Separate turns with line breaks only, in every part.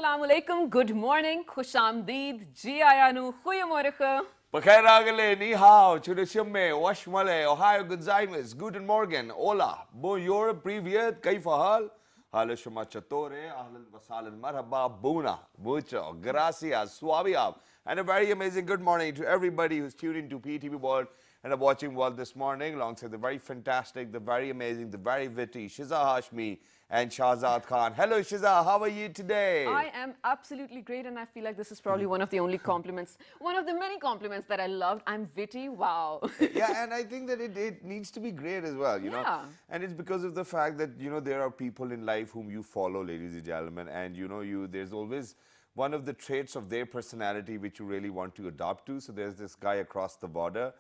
Assalamu alaikum, good morning, khush amdeed, ji ayanu, goeiemorgen.
Pakhairagale, ni hao, chudeshime, washmale, Ohio gozaimasu, guten morgen, hola, bonjour, privyet, kaifa hal? Halo shama chatore, ahlan wasalan, marhaba, buna, mucho, gracias, suaviab. And a very amazing good morning to everybody who's tuned into PTV World and are watching World this morning alongside the very fantastic, the very amazing, the very witty Shiza Hashmi and Shahzad Khan. Hello Shiza, how are you today?
I am absolutely great, and I feel like this is probably one of the only compliments, one of the many compliments that I loved. I'm witty, wow.
Yeah, and I think that it needs to be great as well, you know.
Yeah.
And it's because of the fact that, you know, there are people in life whom you follow, ladies and gentlemen, and, you know, there's always one of the traits of their personality which you really want to adopt to. So there's this guy across the border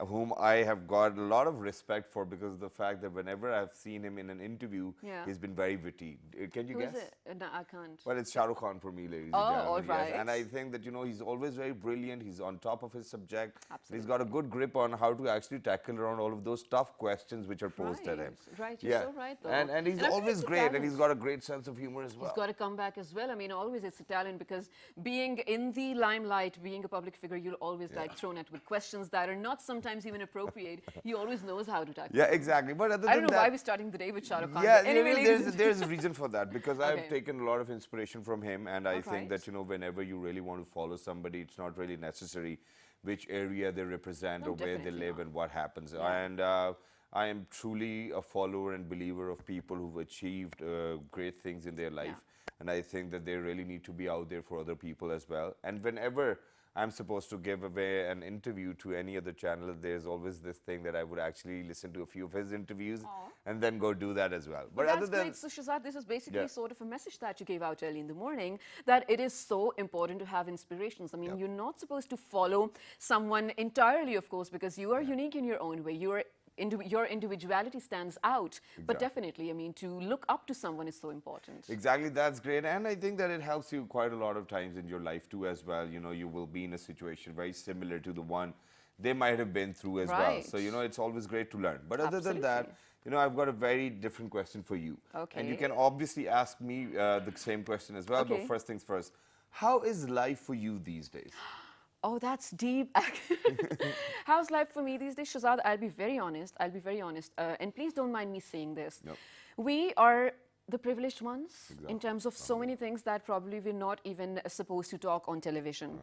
whom I have got a lot of respect for because of the fact that whenever I've seen him in an interview,
Yeah.
he's been very witty. Can you
Who
guess?
is it? No, I can't.
Well, it's Shah Rukh Khan for me, ladies
Oh,
and gentlemen.
all right.
Yes. And I think that, you know, he's always very brilliant. He's on top of his subject.
Absolutely.
He's got a good grip on how to actually tackle around all of those tough questions which are posed at him.
Right, you're so right though.
And he's
I feel
always
it's a
great, and
talent.
he's got a great sense of humor as well.
He's got to come back as well. I mean, always it's a talent because being in the limelight, being a public figure, you'll always like thrown at with questions that are not sometimes even appropriate. He always knows how to tackle.
Yeah, exactly. But other than
I don't know
that,
why we're starting the day with Shah Rukh Khan.
yeah,
but anyway,
there's a reason for that because I've
Okay.
taken a lot of inspiration from him, and I think
Alright.
that, you know, whenever you really want to follow somebody, it's not really necessary which area they represent
No,
or where they
definitely
live
not.
and what happens.
Yeah.
And I am truly a follower and believer of people who've achieved great things in their life, and I think that they really need to be out there for other people as well. And whenever I'm supposed to give away an interview to any other channel, there's always this thing that I would actually listen to a few of his interviews and then go do that as well. But
Well,
other
that's
than
great. So, Shazad, this is basically
Yeah.
sort of a message that you gave out early in the morning that it is so important to have inspirations. I mean, you're not supposed to follow someone entirely, of course, because you are unique in your own way. Your individuality stands out. But definitely, I mean, to look up to someone is so important.
Exactly, that's great. And I think that it helps you quite a lot of times in your life too as well. You know, you will be in a situation very similar to the one they might have been through as well. So, you know, it's always great to learn. But other than that,
Absolutely.
you know, I've got a very different question for you. And you
Okay.
can obviously ask me the same question as well. But
Okay.
first things first, how is life for you these days?
Oh, that's deep. How's life for me these days, Shazad? I'll be very honest. I'll be very honest. And please don't mind me saying this.
No.
We are the privileged ones in terms of so many things that probably we're not even supposed to talk on television.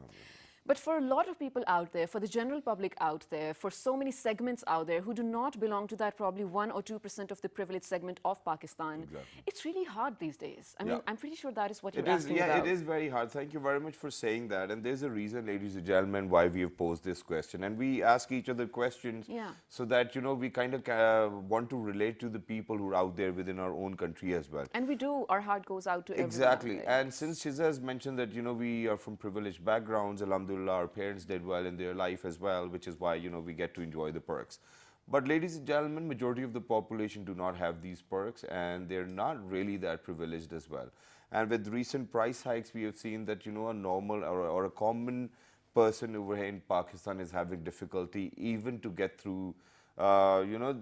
But for a lot of people out there, for the general public out there, for so many segments out there who do not belong to that probably 1 or 2% of the privileged segment of Pakistan, it's really hard these days. I mean, I'm pretty sure that is what you're
It is,
asking
yeah,
about.
it is very hard. Thank you very much for saying that. And there's a reason, ladies and gentlemen, why we have posed this question. And we ask each other questions so that, you know, we kind of want to relate to the people who are out there within our own country as well.
And we do, our heart goes out to everyone.
Exactly.
out there.
And since Shiza has mentioned that, you know, we are from privileged backgrounds, alhamdulillah, our parents did well in their life as well, which is why, you know, we get to enjoy the perks. But ladies and gentlemen, majority of the population do not have these perks, and they're not really that privileged as well. And with recent price hikes, we have seen that, you know, a normal or a common person over here in Pakistan is having difficulty even to get through you know,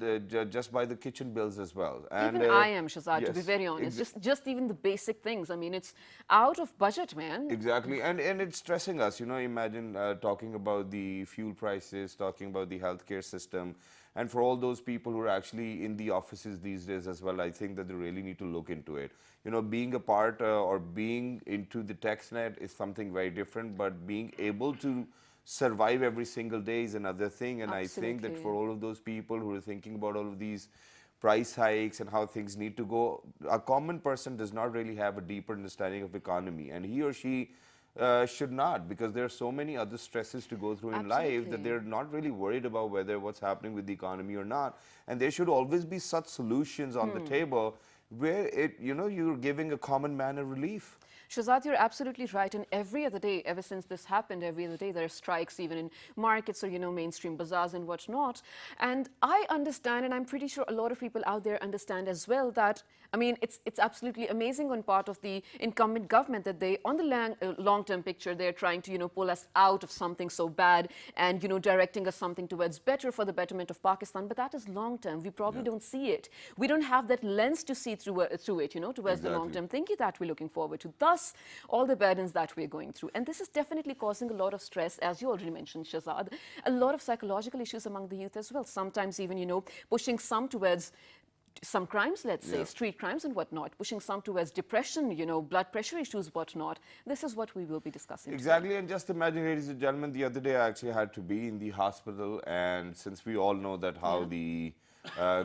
just by the kitchen bills as well. And
Even I am, Shazad, to be
yes,
very honest. Just even the basic things. I mean, it's out of budget, man.
Exactly, and it's stressing us. You know, imagine talking about the fuel prices, talking about the healthcare system, and for all those people who are actually in the offices these days as well, I think that they really need to look into it. You know, being a part or being into the tech net is something very different, but being able to survive every single day is another thing. And I think that for all of those people who are thinking about all of these price hikes and how things need to go, a common person does not really have a deeper understanding of economy, and he or she should not, because there are so many other stresses to go through in life that they're not really worried about whether what's happening with the economy or not. And there should always be such solutions on the table where it, you know, you're giving a common man a relief.
Shazad, you're absolutely right. And every other day, ever since this happened, every other day there are strikes even in markets or, you know, mainstream bazaars and whatnot. And I understand, and I'm pretty sure a lot of people out there understand as well that, I mean, it's absolutely amazing on part of the incumbent government that they, on the long-term picture, they're trying to, you know, pull us out of something so bad and, you know, directing us something towards better for the betterment of Pakistan. But that is long-term. We probably don't see it. We don't have that lens to see through it, you know, towards the long-term thinking that we're looking forward to. Thus, plus all the burdens that we're going through. And this is definitely causing a lot of stress, as you already mentioned, Shahzad, a lot of psychological issues among the youth as well. Sometimes even, pushing some towards some crimes, let's say, street crimes and whatnot, pushing some towards depression, blood pressure issues, whatnot. This is what we will be discussing
Exactly,
today.
and just imagine, ladies and gentlemen, the other day I actually had to be in the hospital, and since we all know that how the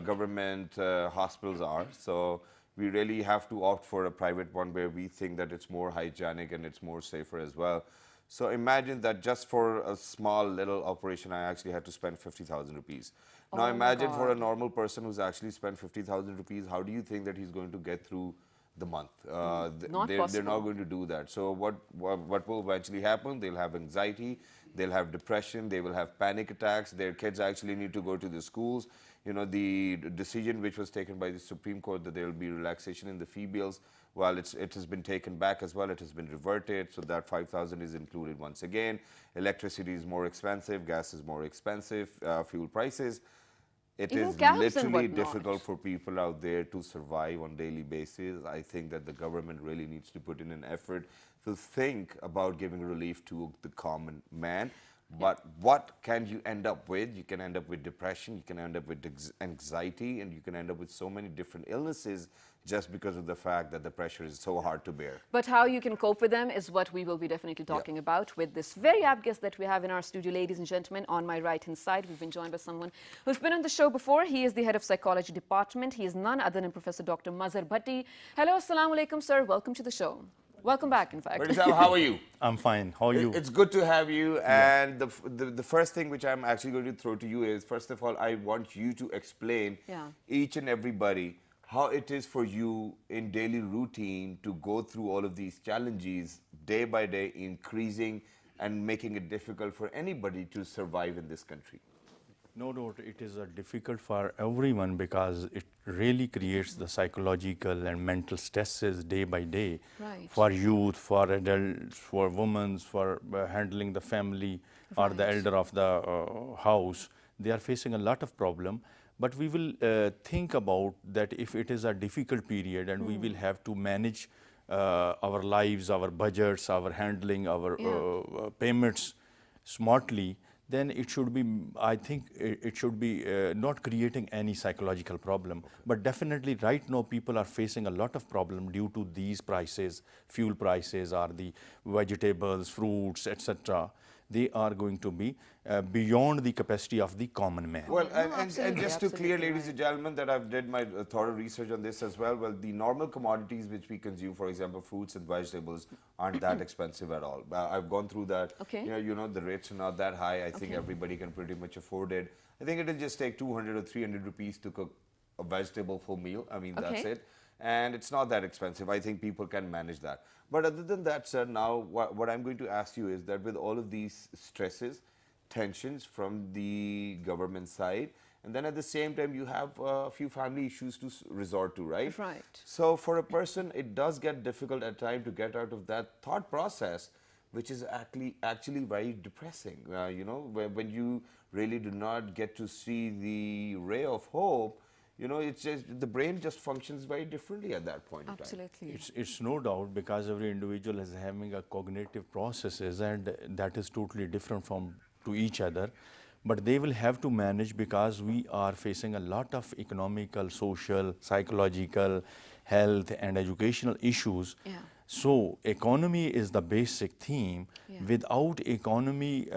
government hospitals are, so we really have to opt for a private one where we think that it's more hygienic and it's more safer as well. So imagine that just for a small little operation, I actually had to spend 50,000 rupees. Now
Oh my
imagine for a
God.
normal person who's actually spent 50,000 rupees, how do you think that he's going to get through the month?
Not
They're not
possible.
going to do that. So what will eventually happen? They'll have anxiety, they'll have depression, they will have panic attacks. Their kids actually need to go to the schools. The decision which was taken by the Supreme Court that there will be relaxation in the fee bills, well, it has been taken back as well. It has been reverted, so that 5,000 is included once again. Electricity is more expensive, gas is more expensive, fuel prices. It
Even
is
cabs and
literally
whatnot.
difficult for people out there to survive on daily basis. I think that the government really needs to put in an effort to think about giving relief to the common man. But what can you end up with? You can end up with depression, you can end up with anxiety, and you can end up with so many different illnesses just because of the fact that the pressure is so hard to bear.
But how you can cope with them is what we will be definitely talking about with this very apt guest that we have in our studio, ladies and gentlemen. On my right-hand side, we've been joined by someone who's been on the show before. He is the head of psychology department. He is none other than Professor Dr. Mazhar Bhatti. Hello, assalamu alaikum, sir. Welcome to the show. Welcome back, in fact.
But how are you?
I'm fine. How are you?
It's good to have you. And the first thing which I'm actually going to throw to you is, first of all, I want you to explain each and everybody how it is for you in daily routine to go through all of these challenges day by day, increasing and making it difficult for anybody to survive in this country.
No doubt it is difficult for everyone because it really creates the psychological and mental stresses day by day for youth, for adults, for women, for handling the family or the elder of the house. They are facing a lot of problem. But we will think about that if it is a difficult period and we will have to manage our lives, our budgets, our handling, our payments smartly, then it should be, I think it should be not creating any psychological problem. But definitely right now people are facing a lot of problem due to these prices, fuel prices or the vegetables, fruits, etc. They are going to be beyond the capacity of the common man.
Well, and just to clear, ladies and gentlemen, that I've did my thorough research on this as well. Well, the normal commodities which we consume, for example, fruits and vegetables, aren't that expensive at all. I've gone through that.
Okay.
The rates are not that high. I think everybody can pretty much afford it. I think it'll just take 200 or 300 rupees to cook a vegetable full meal. I mean, that's it. And it's not that expensive. I think people can manage that. But other than that, sir, now what I'm going to ask you is that with all of these stresses, tensions from the government side, and then at the same time you have a few family issues to resort to, right?
Right.
So for a person, it does get difficult at times to get out of that thought process, which is actually very depressing. When you really do not get to see the ray of hope, it's just the brain just functions very differently at that point in time.
Absolutely.
It's no doubt because every individual is having a cognitive processes and that is totally different from to each other. But they will have to manage because we are facing a lot of economical, social, psychological, health and educational issues. So economy is the basic theme. Without economy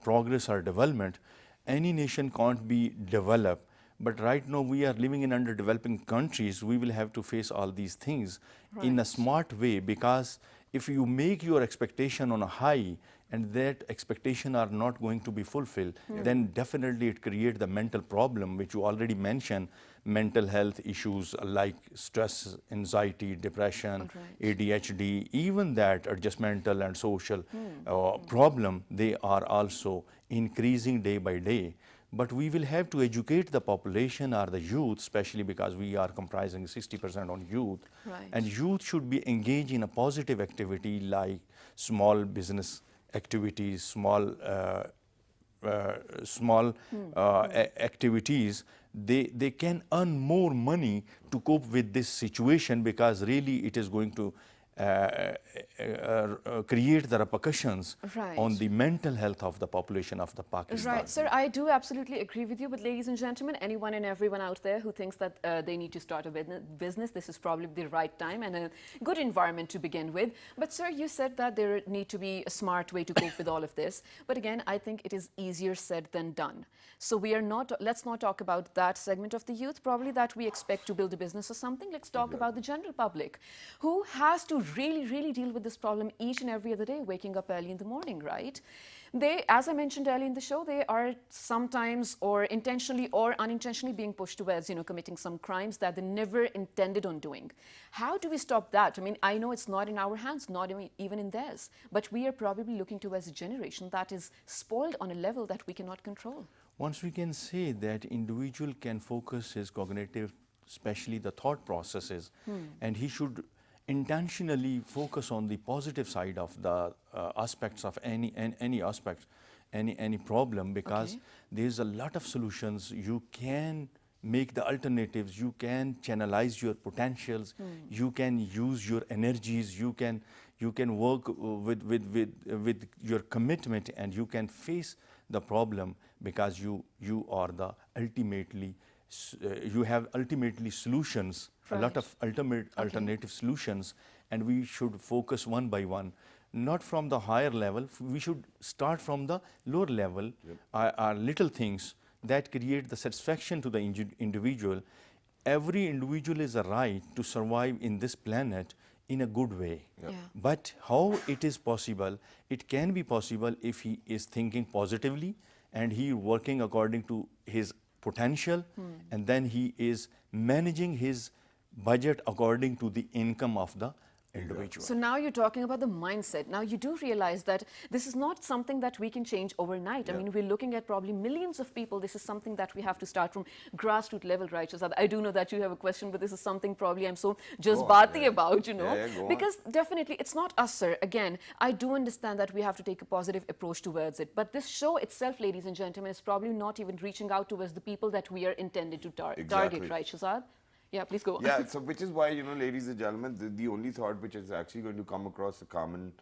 progress or development, any nation can't be developed. But right now we are living in underdeveloping countries. We will have to face all these things in a smart way, because if you make your expectation on a high and that expectation are not going to be fulfilled, then definitely it creates the mental problem, which you already mentioned, mental health issues like stress, anxiety, depression, ADHD, even that adjustmental and social problem, they are also increasing day by day. But we will have to educate the population or the youth, especially because we are comprising 60% on youth. And youth should be engaged in a positive activity like small business activities, small activities. They can earn more money to cope with this situation, because really it is going to create the repercussions on
Right.
the mental health of the population of the Pakistan.
Right, sir, I do absolutely agree with you. But, ladies and gentlemen, anyone and everyone out there who thinks that they need to start a business, this is probably the right time and a good environment to begin with. But, sir, you said that there need to be a smart way to cope with all of this. But again, I think it is easier said than done. So we are not. Let's not talk about that segment of the youth, probably that we expect to build a business or something. Let's talk about the general public, who has to really, really deal with this problem each and every other day, waking up early in the morning, right? They, as I mentioned earlier in the show, they are sometimes or intentionally or unintentionally being pushed towards, committing some crimes that they never intended on doing. How do we stop that? I mean, I know it's not in our hands, not even in theirs, but we are probably looking towards a generation that is spoiled on a level that we cannot control.
Once we can say that individual can focus his cognitive, especially the thought processes, and he should intentionally focus on the positive side of the aspects of any aspect, any problem, because there's a lot of solutions. You can make the alternatives, you can channelize your potentials, you can use your energies, you can work with your commitment, and you can face the problem, because you are the ultimately you have ultimately solutions, a lot of alternative solutions, and we should focus one by one, not from the higher level. We should start from the lower level, are little things that create the satisfaction to the individual. Every individual is a right to survive in this planet in a good way. But how it is possible? It can be possible if he is thinking positively and he working according to his potential, and then he is managing his budget according to the income of the individual.
So now you're talking about the mindset. Now you do realize that this is not something that we can change overnight. I mean, we're looking at probably millions of people. This is something that we have to start from grassroots level, right? Shazad, I do know that you have a question, but this is something probably I'm so jazbati about, because definitely it's not us, sir. Again, I do understand that we have to take a positive approach towards it. But this show itself, ladies and gentlemen, is probably not even reaching out towards the people that we are intended to target, right, Shazad? Yeah, please go on.
Yeah, so which is why, ladies and gentlemen, the only thought which is actually going to come across the common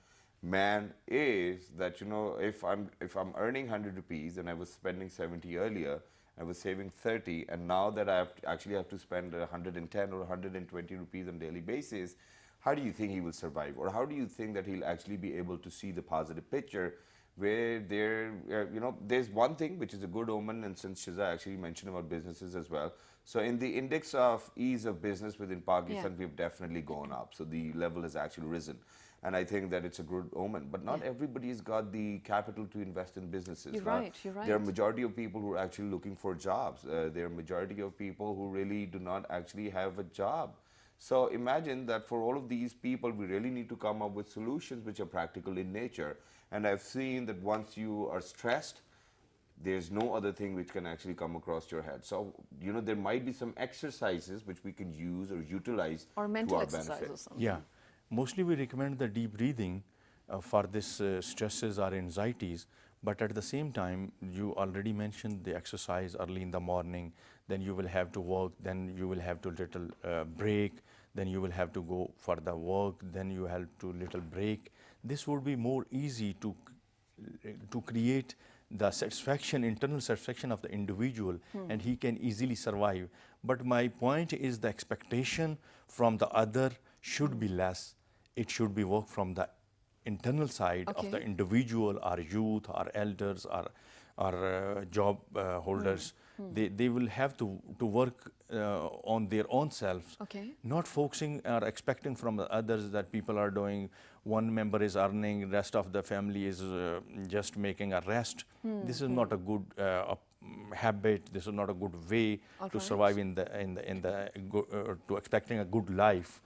man is that, if I'm earning 100 rupees and I was spending 70 earlier, I was saving 30, and now that I actually have to spend 110 or 120 rupees on a daily basis, how do you think he will survive? Or how do you think that he'll actually be able to see the positive picture where there's one thing which is a good omen, and since Shiza actually mentioned about businesses as well. So in the index of ease of business within Pakistan, we've definitely gone up. So the level has actually risen. And I think that it's a good omen. But not everybody's got the capital to invest in businesses.
You're right.
There are a majority of people who are actually looking for jobs. There are a majority of people who really do not actually have a job. So imagine that for all of these people, we really need to come up with solutions which are practical in nature. And I've seen that once you are stressed, there's no other thing which can actually come across your head. So, there might be some exercises which we can use or utilize
or mental
to our
exercise
benefit.
or something.
Yeah, mostly we recommend the deep breathing for this stresses or anxieties. But at the same time, you already mentioned the exercise early in the morning, then you will have to work, then you will have to little break, then you will have to go for the work, then you have to little break. This would be more easy to create the satisfaction, internal satisfaction of the individual, and he can easily survive. But my point is the expectation from the other should be less. It should be work from the internal side of the individual, our youth, our elders, our job holders. They will have to work on their own selves, not focusing or expecting from the others that people are doing. One member is earning, rest of the family is just making a rest. This is not a good habit. This is not a good way to survive to expecting a good life.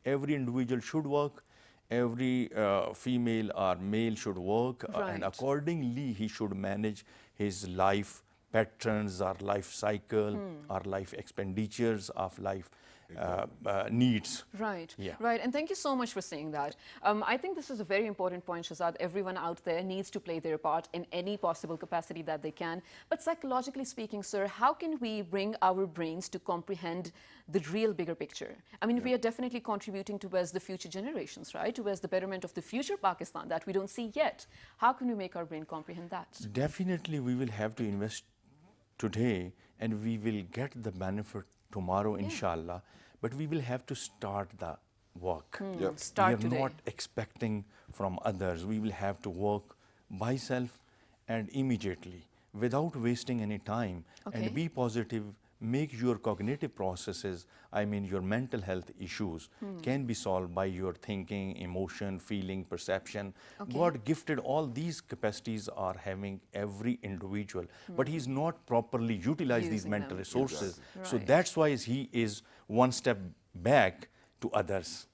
Every individual should work. Every female or male should work, and accordingly he should manage his life patterns, or life cycle, or life expenditures of life, needs.
Right,
Yeah.
right. And thank you so much for saying that. I think this is a very important point, Shazad. Everyone out there needs to play their part in any possible capacity that they can. But psychologically speaking, sir, how can we bring our brains to comprehend the real bigger picture? I mean, we are definitely contributing towards the future generations, right? Towards the betterment of the future Pakistan that we don't see yet. How can we make our brain comprehend that?
Definitely, we will have to invest today and we will get the benefit tomorrow, inshallah. But we will have to start the work.
Yep.
We
Start
are
today.
not expecting from others. We will have to work by self and immediately without wasting any time
Okay.
and be positive. Make your cognitive processes, I mean your mental health issues, can be solved by your thinking, emotion, feeling, perception.
Okay.
God gifted all these capacities are having every individual, but he's not properly utilized these
Using
mental
them,
resources.
yes.
So
Right.
that's why he is one step back to others.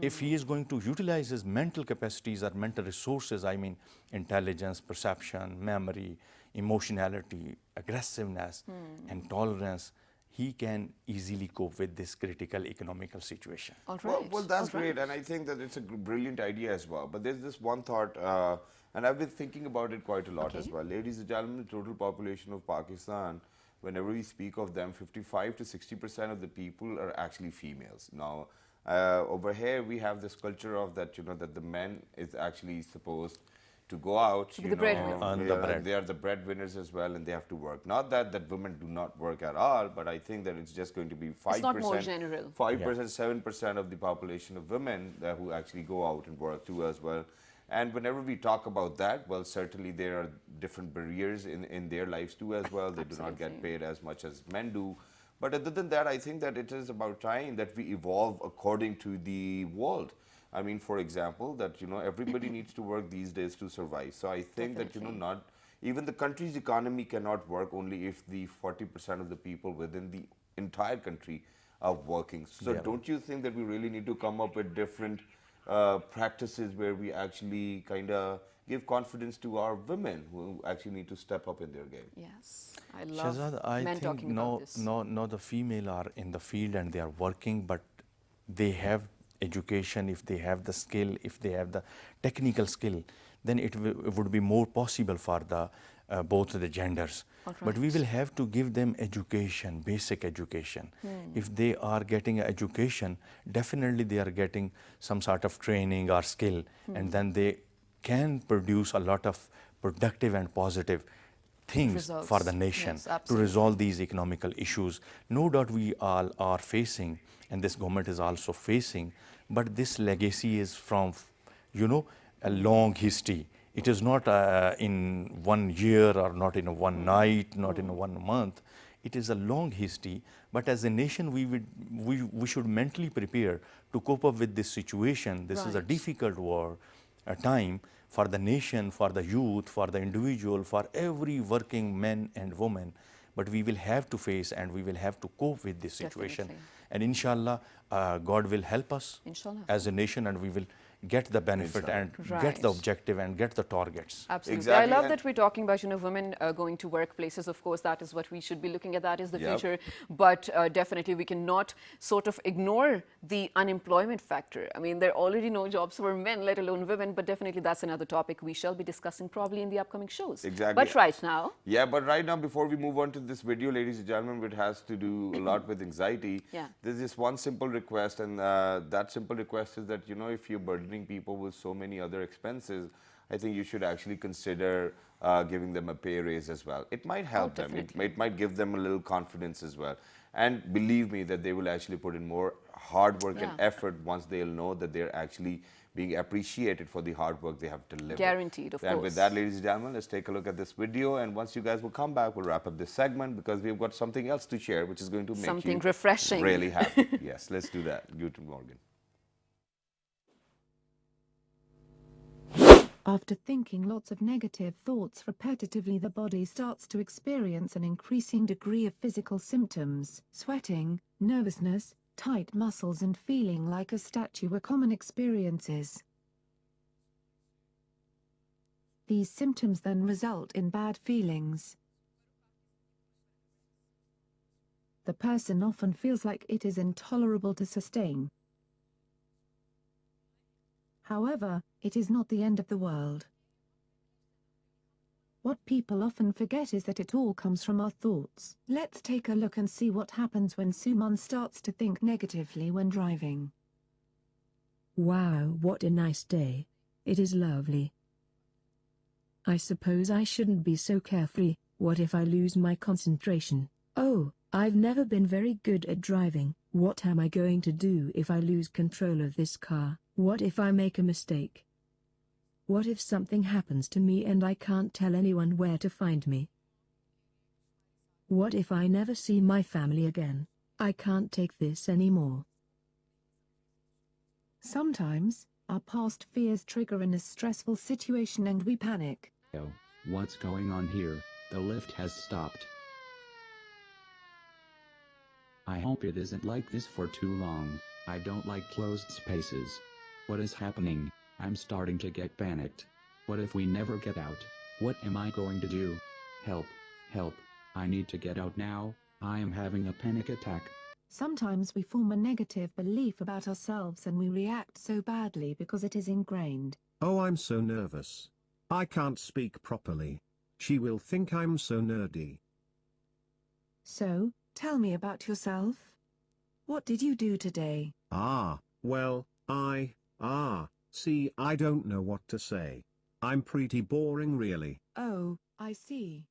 If he is going to utilize his mental capacities or mental resources, I mean intelligence, perception, memory, emotionality, aggressiveness, and tolerance, he can easily cope with this critical economical situation.
All right.
Well, that's
all right.
great, and I think that it's a brilliant idea as well. But there's this one thought, and I've been thinking about it quite a lot as well. Ladies and gentlemen, the total population of Pakistan, whenever we speak of them, 55 to 60% of the people are actually females. Now, over here we have this culture of that, that the men is actually supposed to go out,
be the breadwinner.
And the bread.
they are the breadwinners as well, and they have to work. Not that women do not work at all, but I think that it's just going to be 5%.
It's not more general.
5%, 7% of the population of women who actually go out and work too as well. And whenever we talk about that, well, certainly there are different barriers in their lives too as well. They do not get paid as much as men do. But other than that, I think that it is about time that we evolve according to the world. I mean, for example, that, everybody needs to work these days to survive. So I think that, not even the country's economy cannot work only if the 40% of the people within the entire country are working. So don't you think that we really need to come up with different practices where we actually kind of give confidence to our women who actually need to step up in their game?
Yes. I love
Shahzad, I
men
think
talking about this.
no, the female are in the field and they are working, but they have education. If they have the skill, if they have the technical skill, then it would be more possible for the both the genders. But we will have to give them education, basic education. If they are getting education, definitely they are getting some sort of training or skill, and then they can produce a lot of productive and positive things
Results.
for the nation
Yes,
to
absolutely.
resolve these economical issues. No doubt we all are facing, and this government is also facing, but this legacy is from, a long history. It is not in 1 year or not in one night, not in 1 month. It is a long history, but as a nation, we should mentally prepare to cope up with this situation. This is a
Right.
difficult war, a time for the nation, for the youth, for the individual, for every working man and woman. But we will have to face and we will have to cope with this situation.
Definitely.
And inshallah, God will help us
Inshallah.
as a nation, and we will get the benefit and get the
Right.
objective and get the targets.
Absolutely.
Exactly,
I love
and-
that we're talking about, women going to workplaces. Of course, that is what we should be looking at. That is the
Yep.
future. But definitely, we cannot sort of ignore the unemployment factor. I mean, there are already no jobs for men, let alone women. But definitely, that's another topic we shall be discussing probably in the upcoming shows.
Exactly.
But right now,
Yeah, but right now, before we move on to this video, ladies and gentlemen, which has to do a lot with anxiety,
Yeah.
there's just one simple request, and that simple request is that, if you're burdening people with so many other expenses, I think you should actually consider giving them a pay raise as well. It might help them. It might give them a little confidence as well. And believe me that they will actually put in more hard work and
Yeah.
effort once they'll know that they're actually being appreciated for the hard work they have delivered.
Guaranteed, of
And
course.
with that, ladies and gentlemen, let's take a look at this video. And once you guys will come back, we'll wrap up this segment because we've got something else to share, which is going to make
Something
you
refreshing.
really happy. Yes, let's do that. Guten Morgen.
After thinking lots of negative thoughts repetitively, the body starts to experience an increasing degree of physical symptoms. Sweating, nervousness, tight muscles and feeling like a statue are common experiences. These symptoms then result in bad feelings. the person often feels like it is intolerable to sustain. However, it is not the end of the world. What people often forget is that it all comes from our thoughts. Let's take a look and see what happens when Suman starts to think negatively when driving.
Wow, what a nice day. It is lovely. I suppose I shouldn't be so carefree. What if I lose my concentration? Oh, I've never been very good at driving. What am I going to do if I lose control of this car? What if I make a mistake? What if something happens to me and I can't tell anyone where to find me? What if I never see my family again? I can't take this anymore.
Sometimes, our past fears trigger in a stressful situation and we panic.
Yo, what's going on here? The lift has stopped. I hope it isn't like this for too long. I don't like closed spaces. What is happening? I'm starting to get panicked. What if we never get out? What am I going to do? Help, help. I need to get out now. I am having a panic attack.
Sometimes we form a negative belief about ourselves and we react so badly because it is ingrained.
Oh, I'm so nervous. I can't speak properly. She will think I'm so nerdy.
So, tell me about yourself. What did you do today?
Well, see, I don't know what to say. I'm pretty boring really.
Oh, I see.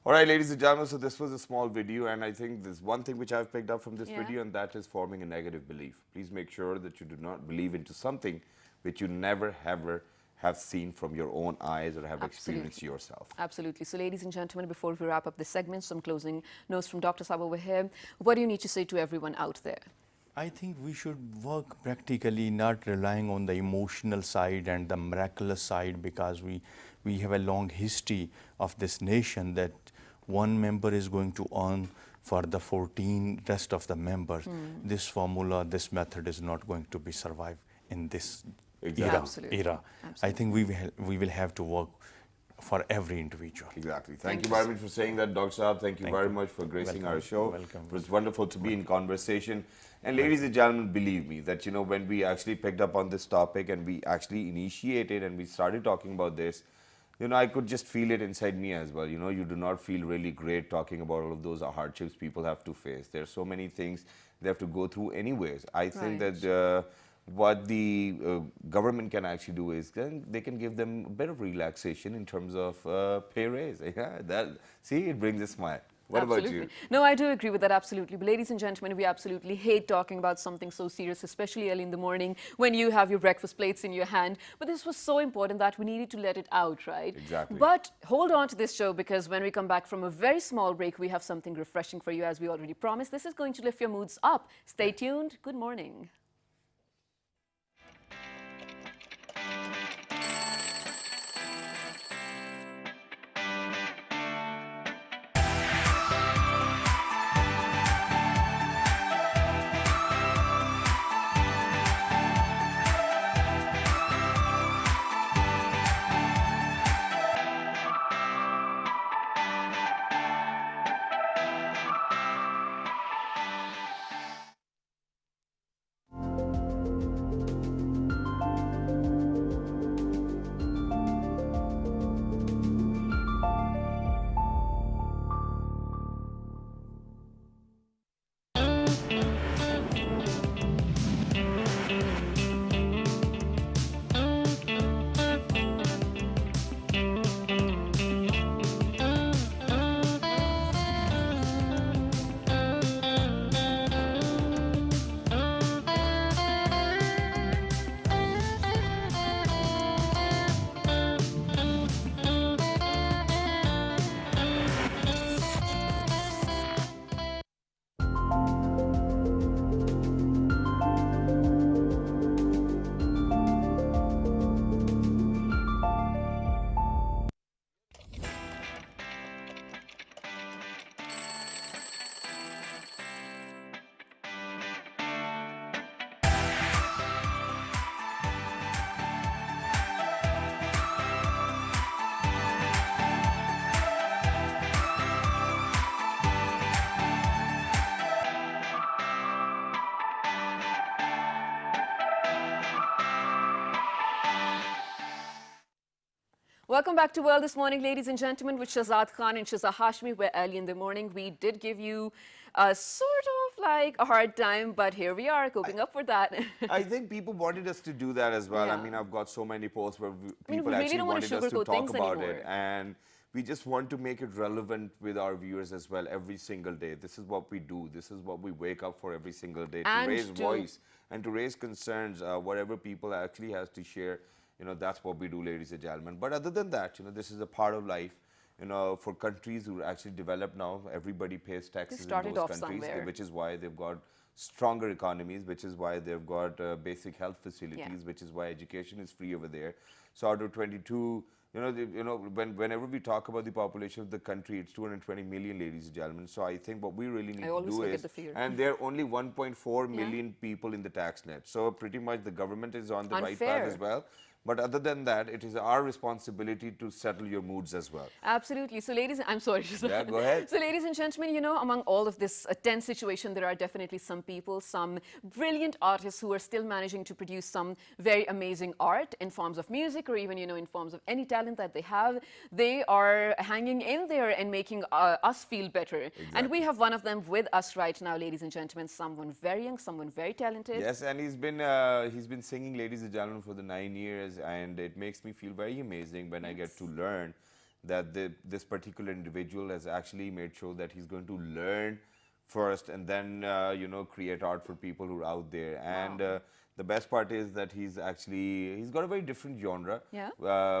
All right, ladies and gentlemen, so this was a small video, and I think there's one thing which I've picked up from this video, and that is forming a negative belief. Please make sure that you do not believe into something which you never ever have seen from your own eyes or have experienced yourself.
Absolutely. So, ladies and gentlemen, before we wrap up this segment, some closing notes from Dr. Saab over here. What do you need to say to everyone out there?
I think we should work practically, not relying on the emotional side and the miraculous side, because we have a long history of this nation that one member is going to earn for the 14 rest of the members. This formula, this method is not going to be survived in this era.
Absolutely.
I think we will have to work for every individual.
Exactly. Thank you very much for saying that, Dr. Saab. Thank you very much for gracing our show.
Welcome.
It was wonderful to be in conversation. And ladies and gentlemen, believe me that, you know, when we actually picked up on this topic and we actually initiated and we started talking about this, you know, I could just feel it inside me as well. You know, you do not feel really great talking about all of those hardships people have to face. There are so many things they have to go through anyways. I think that what the government can actually do is they can give them a bit of relaxation in terms of pay raise. Yeah, see, it brings a smile. What about you?
No, I do agree with that, absolutely. But ladies and gentlemen, we absolutely hate talking about something so serious, especially early in the morning when you have your breakfast plates in your hand. But this was so important that we needed to let it out, right?
Exactly.
But hold on to this show, because when we come back from a very small break, we have something refreshing for you, as we already promised. This is going to lift your moods up. Stay tuned. Good morning. Welcome back to World This Morning, ladies and gentlemen, with Shahzad Khan and Shazza Hashmi, where early in the morning we did give you a sort of like a hard time, but here we are coping up with that.
I think people wanted us to do that as well. I
Yeah.
mean, I've got so many posts where
I mean,
people
we really
actually
don't want to
wanted us to
sugarcoat
talk
things
about it,
anymore.
and we just want to make it relevant with our viewers as well every single day. This is what we do. This is what we wake up for every single day, to
And
raise
to
voice and to raise concerns, whatever people actually has to share. That's what we do, ladies and gentlemen. But other than that, this is a part of life. For countries who are actually developed now, everybody pays taxes in
started
those
off
countries,
somewhere.
which is why they've got stronger economies, which is why they've got basic health facilities, which is why education is free over there. So out of 22, whenever we talk about the population of the country, it's 220 million, ladies and gentlemen. So I think what we really need to
always
do
look at
is,
the figure.
and there are only 1.4 million people in the tax net. So pretty much the government is on the right path as
Unfair.
well. But other than that, it is our responsibility to settle your moods as well.
Absolutely. So, I'm sorry.
Yeah, go ahead.
So, ladies and gentlemen, among all of this tense situation, there are definitely some people, some brilliant artists who are still managing to produce some very amazing art in forms of music or even, in forms of any talent that they have. They are hanging in there and making us feel better. And we have one of them with us right now, ladies and gentlemen, someone very young, someone very talented.
Yes, and he's been singing, ladies and gentlemen, for the 9 years, and it makes me feel very amazing when I get to learn that this particular individual has actually made sure that he's going to learn first and then create art for people who are out there. And the best part is that he's got a very different genre,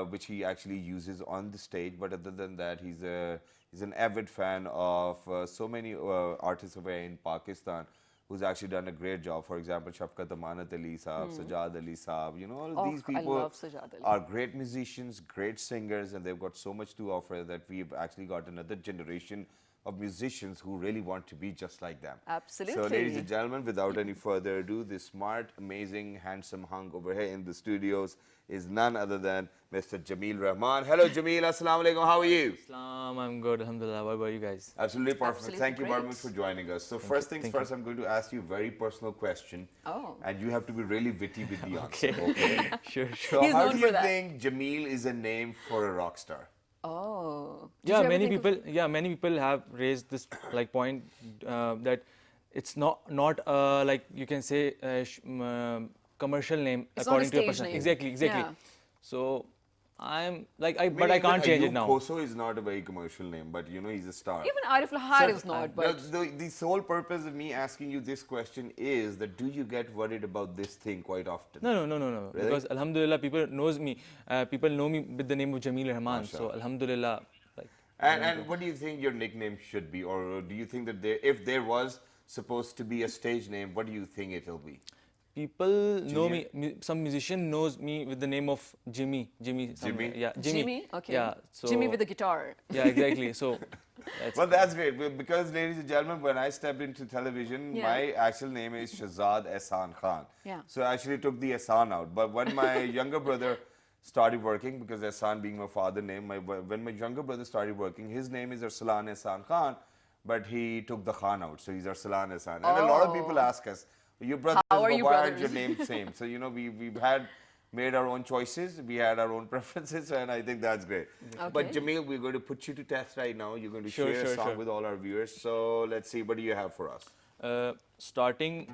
which he actually uses on the stage. But other than that, he's an avid fan of so many artists over in Pakistan who's actually done a great job. For example, Shafqat Amanat Ali Saab, Sajad Ali Saab, all of these people
I love Sajad Ali.
are great musicians, great singers, and they've got so much to offer that we've actually got another generation of musicians who really want to be just like them.
Absolutely.
So, ladies and gentlemen, without any further ado, this smart, amazing, handsome hunk over here in the studios is none other than Mr. Jameel Rahman. Hello, Jameel. Assalamu alaikum. How are you?
Islam, I'm good, alhamdulillah. What about you guys?
Absolutely perfect.
Absolutely
Thank you very
great.
much for joining us. So, first things first, I'm going to ask you a very personal question.
Oh.
And you have to be really witty with the answer.
Okay.
Okay.
Sure.
So,
He's
how
known
do
for
you
that.
think Jameel is a name for a rock star?
Oh. Did you
Yeah,
ever
many
think
people. Yeah, many people have raised this point that it's not like you can say commercial name
It's not a
according to a
stage
person.
name.
Exactly.
Yeah.
So I'm like but
mean,
I can't
even
change it
Ayub
now.
Koso is not a very commercial name, but he's a star.
Even Arif Lahar is not, but
The sole purpose of me asking you this question is that do you get worried about this thing quite often?
No.
Really?
Because alhamdulillah, people knows me. People know me with the name of Jameel Rahman. So
Mashallah.
alhamdulillah, like.
And what do you think your nickname should be? Or do you think that if there was supposed to be a stage name, what do you think it'll be?
People know me. Some musician knows me with the name of Jimmy.
Jimmy?
Yeah, Jimmy.
Jimmy? Okay.
Yeah. So
Jimmy with the guitar.
Yeah, exactly. So.
Well, that's great because, ladies and gentlemen, when I stepped into television,
Yeah.
my actual name is Shahzad Ehsan Khan.
Yeah.
So I actually took the Ehsan out. But when my younger brother started working, because Ehsan being my father name, when my younger brother started working, his name is Arsalan Ehsan Khan, but he took the Khan out. So he's Arsalan Ehsan. And a lot of people ask us, your brothers,
How are
but
you
why aren't your
brothers?
names same? So, we've made our own choices, we had our own preferences, and I think that's great. But
Okay.
Jameel, we're going to put you to test right now. You're going to
Sure,
share a song
sure.
with all our viewers. So let's see, what do you have for us?
Starting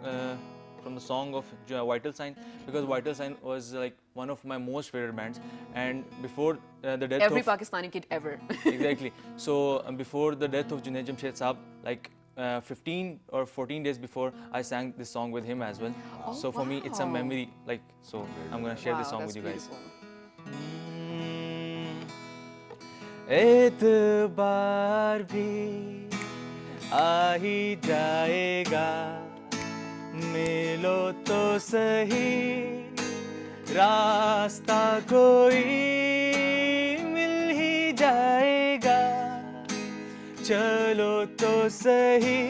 from the song of Vital Sign, because Vital Sign was like one of my most favorite bands, and before the death
Every
of
Pakistani kid ever.
exactly. So before the death of Junaid Jamshaid Saab, like 15 or 14 days before, I sang this song with him as well. So for me, it's a
wow.
memory. Like, so I'm gonna share this
Wow,
song
that's
with you guys.
beautiful.
एतबार भी आ ही जाएगा, मिलो तो सही, रास्ता कोई मिल ही जाएगा, चलो तो सही,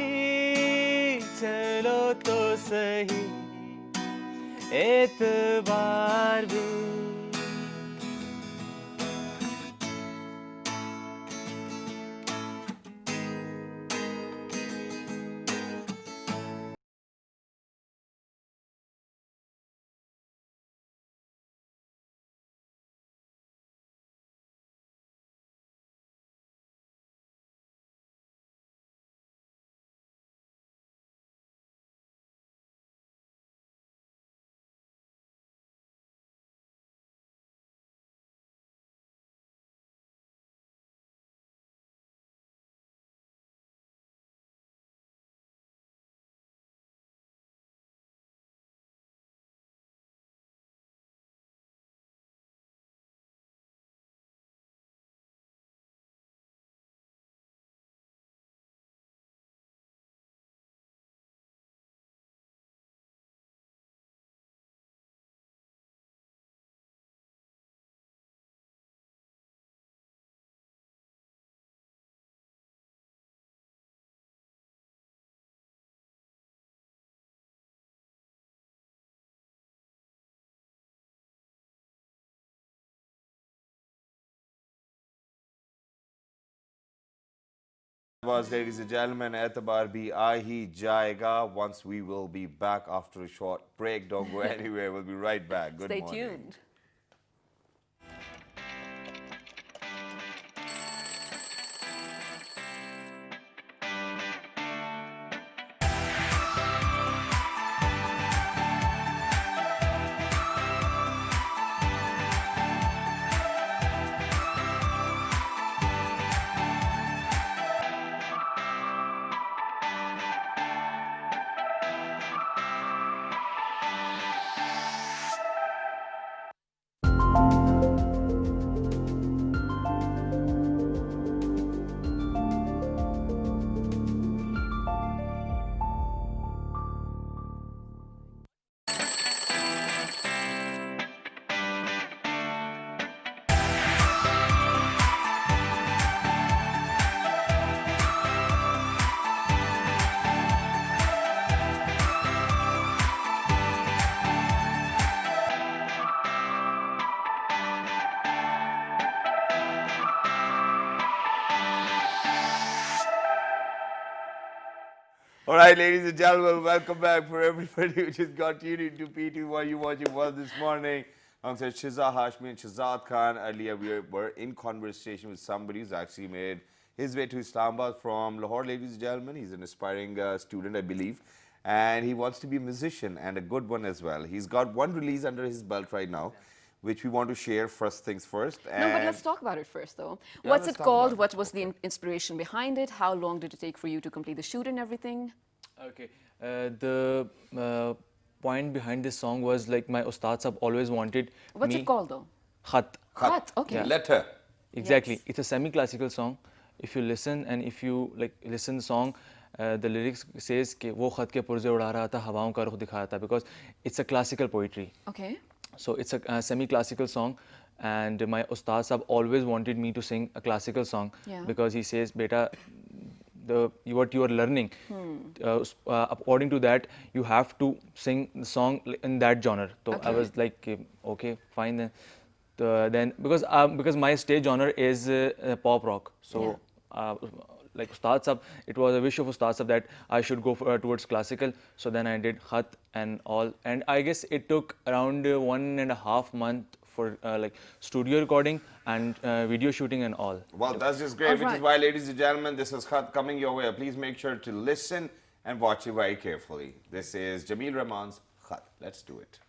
चलो तो सही, एतबार भी
Was, ladies and gentlemen, Etabar bhi aa hi jayega. Once we will be back after a short break. Don't go anywhere. We'll be right back. Good
Stay
morning.
tuned.
All right, ladies and gentlemen, welcome back. For everybody who just got tuned into PT1, you watching World this morning. I'm saying Shiza Hashmi and Shahzad Khan. Earlier, we were in conversation with somebody who's actually made his way to Islamabad from Lahore, ladies and gentlemen. He's an aspiring student, I believe. And he wants to be a musician and a good one as well. He's got one release under his belt right now, which we want to share first things first.
No, but let's talk about it first, though.
Yeah,
What's
let's
it
talk
called?
about
What
it.
was the inspiration behind it? How long did it take for you to complete the shoot and everything?
Okay, the point behind this song was like my Ustad Sahab always wanted
What's
me.
it called, though?
Khat.
Khat, okay.
Letter.
Exactly.
Yes.
It's a semi-classical song. If you listen and if you like listen the song, the lyrics says कि वो खत के पुर्जे उड़ा रहा था हवाओं का रुख दिखा रहा था, because it's a classical poetry.
Okay.
So it's a semi-classical song, and my Ustad Sahab always wanted me to sing a classical song,
Yeah.
because he says, "Beta, what you are learning, according to that, you have to sing the song in that genre." So I
Okay.
was like, okay, fine then. Then because my stage genre is pop rock, so like Ustad Sahab, it was a wish of Ustad Sahab that I should go towards classical. So then I did Khat and all, and I guess it took around 1.5 months for like studio recording and video shooting and all.
Well, that's just great,
All
which is
right.
why, ladies and gentlemen, this is Khat coming your way. Please make sure to listen and watch it very carefully. This is Jameel Rahman's Khat. Let's do it.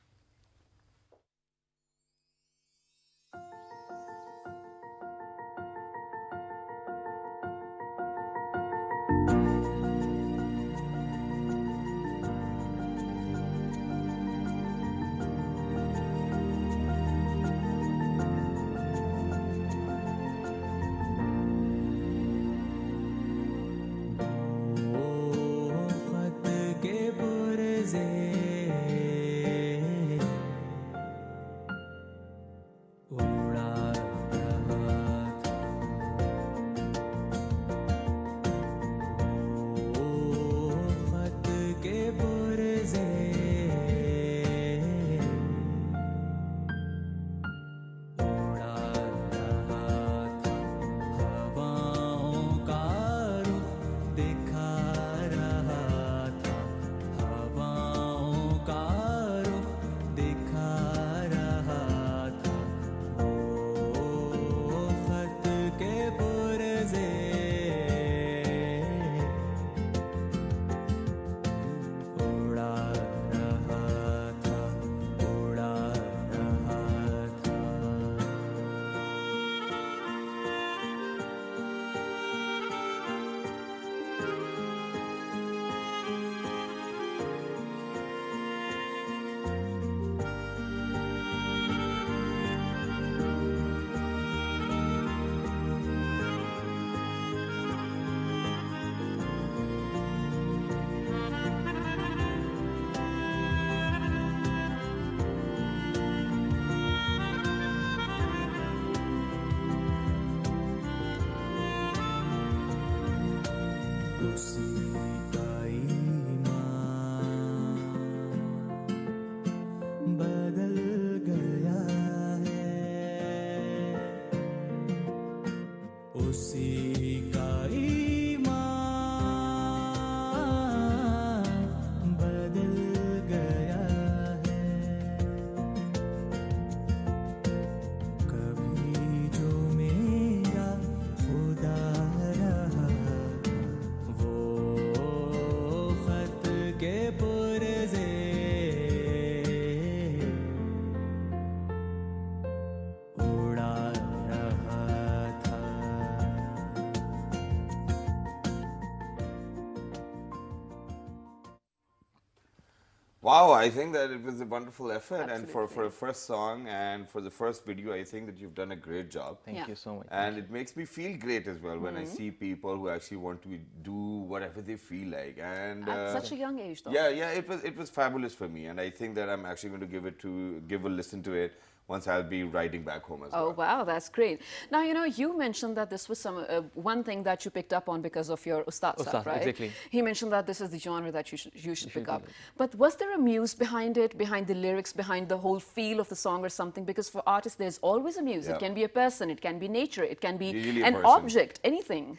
Wow, I think that it was a wonderful effort, and for
Absolutely.
a first song and for the first video, I think that you've done a great job.
Thank
Yeah.
you so much.
And it makes me feel great as well when I see people who actually want to do whatever they feel like. And
At such a young age, though.
yeah, it was fabulous for me, and I think that I'm actually going to give a listen to it once I'll be riding back home as
Oh,
well.
wow, that's great. Now, you mentioned that this was one thing that you picked up on because of your Ustad Sahab,
Ustad,
right?
exactly.
He mentioned that this is the genre that you should pick up. But was there a muse behind it, behind the lyrics, behind the whole feel of the song or something? Because for artists, there's always a muse.
Yeah.
It can be a person, it can be nature, it can be
Usually a
an
person.
object, anything.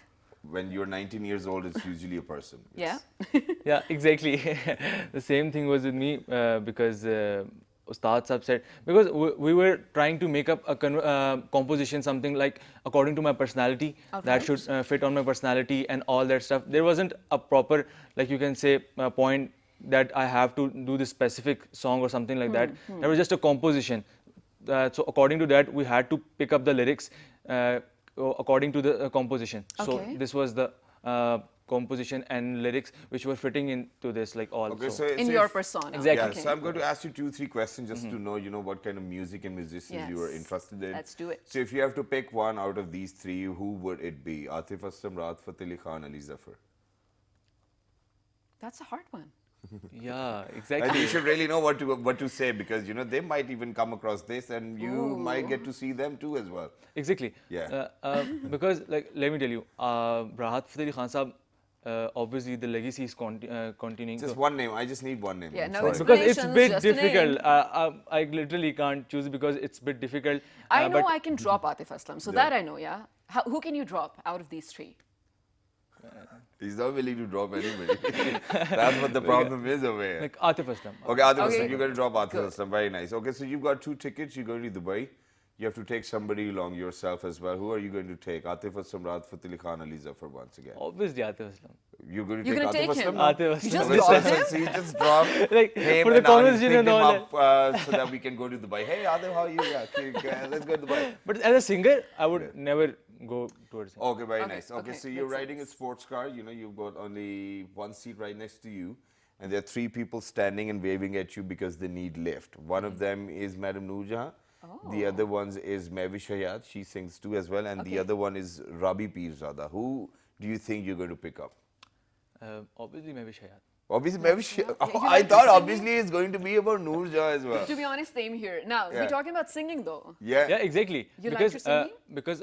When you're 19 years old, it's usually a person.
Yeah?
Yeah, exactly. The same thing was with me because Ustad Sahab said, because we were trying to make up a composition, something like according to my personality, that should fit on my personality and all that stuff. There wasn't a proper, like you can say, point that I have to do this specific song or something like that. There was just a composition. So according to that, we had to pick up the lyrics according to the composition. So
Okay.
this was the composition and lyrics which were fitting into this, like all.
Okay,
so
In
so
your
if-
persona.
Exactly.
Yeah,
Okay.
so I'm going to ask you 2-3 questions just to know, what kind of music and musicians you are
Yes.
interested in.
Let's do it.
So if you have to pick one out of these 3, who would it be? Atif Aslam, Rahat Fateh Ali Khan, Ali Zafar.
That's a hard one.
yeah,
And
exactly.
you should really know what to say, because they might even come across this, and you might get to see them too as well.
Exactly.
Yeah.
Because, like, let me tell you, Rahat Fateh Ali Khan Sahab, obviously the legacy is continuing.
Just one name. I just need one name.
Yeah,
I'm
no
sorry.
because it's
explanations,
bit
just a name.
difficult. I literally can't choose because it's a bit difficult.
I know
but
I can drop Atif Aslam, so that I know, yeah? Who can you drop out of these 3?
He's not willing to drop anybody. That's what the problem is over here.
like Atif Aslam.
Okay, Atif
Okay.
Aslam, you're going to drop Atif
Good.
Aslam. Very nice. Okay, so you've got 2 tickets. You're going to Dubai. You have to take somebody along yourself as well. Who are you going to take? Atif Aslam, Rahat Fateh Ali Khan, Ali Zafar once again.
Obviously Atif Aslam.
You're going to
You're
take
gonna
Atif
take him?
Aslam? now?
Atif
You
Aslam.
just
Okay,
dropped
so
him?
you just drop
Like,
him
for the
and I'll
conversation
pick
and
him
all
up so that we can go to Dubai. Hey, Atif, how are you? Yeah, okay, let's go to Dubai.
But as a singer, I would never go towards him.
Okay, very
Okay,
nice. Okay,
okay,
so you're
makes
riding a
sense.
sports car. You've got only one seat right next to you, and there are 3 people standing and waving at you because they need lift. One of them is Madam Noor Jahan. The other one is Mehwish Hayat. She sings too as well, and the
Okay.
other one is Rabi Pirzada. Who do you think you're going to pick up?
Obviously, Mehwish Hayat.
Obviously, Mehwish.
Yeah.
Oh,
You
I
like
thought
to sing?
obviously it's going to be about Noor Jahan as well.
To be honest, same here. Now,
Yeah.
we're talking about singing though.
Yeah.
Yeah, exactly.
You like
because
her singing?
because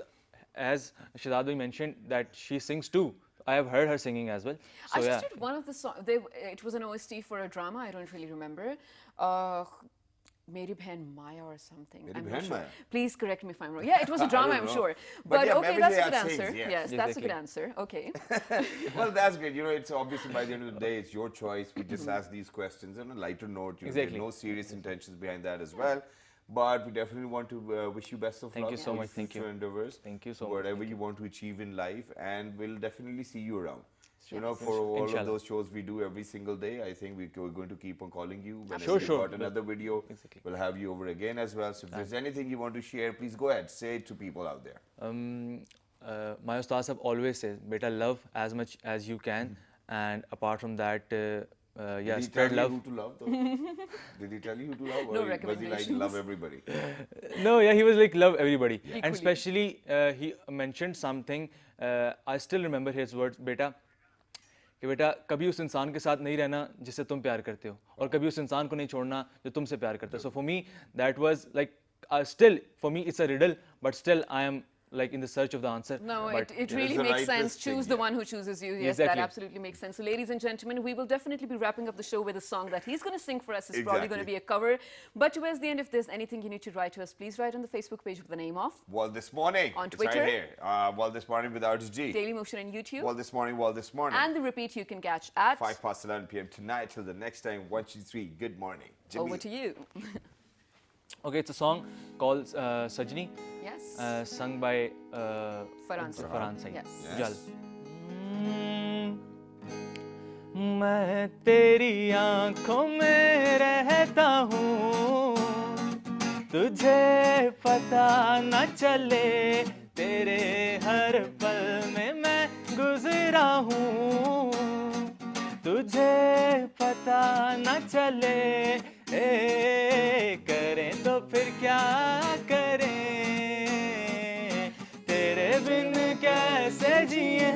as Shahzad bhai mentioned that she sings too. I have heard her singing as well. So
I
yeah.
just did one of the songs. It was an OST for a drama. I don't really remember. Meri Behen Maya or something.
Meri
I'm
Behen
not sure.
Maya?
Please correct me if I'm wrong. Yeah, it was a drama,
don't
I'm
know.
sure.
But
But
yeah,
okay,
Mehwish
that's a
Hayat
good
sings,
answer.
yeah.
Yes, that's a good
Exactly.
answer. Okay.
Well, that's great. It's obviously by the end of the day, it's your choice. We just ask these questions on a lighter note.
Exactly.
There's no serious intentions behind that as well. But we definitely want to wish you best of
Thank
luck.
you so
with
much. Thank you.
future endeavors.
Thank you so much.
Whatever
Thank
you want to achieve in life, and we'll definitely see you around.
Yes.
For all of
Inshallah.
those shows we do every single day, I think we're going to keep on calling you. Whenever
Sure,
we've
sure.
got another video,
Exactly.
we'll have you over again as well. So if there's anything you want to share, please go ahead. Say it to people out there.
My Ustad Sahab always says, "Beta, love as much as you can," and apart from that, yeah,
Did he
spread
tell
love.
you who to love though? Did he tell you who to love?
No
Or was he like
recommendations.
love everybody?
No, yeah, he was like love everybody,
Equally.
and especially he mentioned something. I still remember his words, "Beta, कि बेटा कभी उस इंसान के साथ नहीं रहना जिससे तुम प्यार करते हो और कभी उस इंसान को नहीं छोड़ना जो तुमसे प्यार करता है." So for me, that was like still for me it's a riddle, but still I am like in the search of the answer.
No,
But
it
Yeah,
really
it's the
makes
rightest
sense.
thing,
Choose the
yeah.
one who chooses you. Yes,
Exactly.
that absolutely makes sense. So, ladies and gentlemen, we will definitely be wrapping up the show with a song that he's going to sing for us. It's probably going to
Exactly.
be a cover. But towards the end, if there's anything you need to write to us, please write on the Facebook page with the name of
Well, this morning.
On
It's
Twitter.
right here. Well, this morning without a G.
Daily Motion and YouTube.
Well, this morning. Well, this morning.
And the repeat you can catch at
5 past 11 p.m. tonight till the next time. 1, 2, 3. Good morning. Jimmy.
over to you.
okay, it's a song called Sajni,
Yes.
sung by
Farhan Said.
Farhan Said.
Yes.
Yes.
Jal. मैं तेरी आंखों में रहता हूँ, तुझे पता न चले, तेरे हर पल में मैं गुजरा हूँ, तुझे पता न चले करें तो फिर क्या करें तेरे बिन कैसे जिए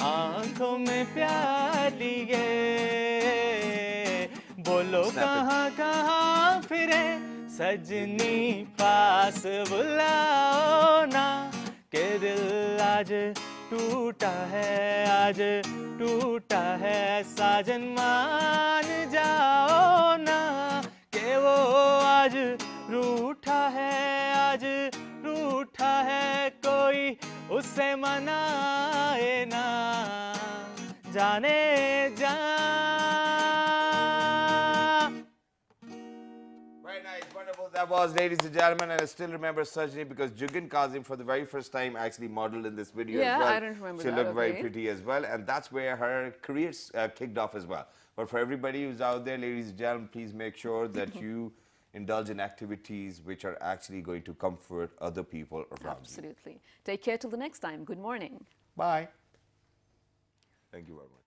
आंखों में प्यार लिए बोलो कहाँ कहाँ फिरे सजनी पास बुलाओ ना के दिल आज टूटा है आज टूटा है साजन मान जाओ ना के वो आज रूठा है आज रूठा है कोई उसे मनाए ना जाने जा
Very nice, wonderful. That was, ladies and gentlemen, and I still remember Sajni because Jugan Kazim for the very first time actually modeled in this video
Yeah,
as well.
I don't remember
She
that,
looked very
okay.
pretty as well, and that's where her career kicked off as well. But for everybody who's out there, ladies and gentlemen, please make sure that you indulge in activities which are actually going to comfort other people around you.
Absolutely. Take care till the next time. Good morning.
Bye. Thank you very much.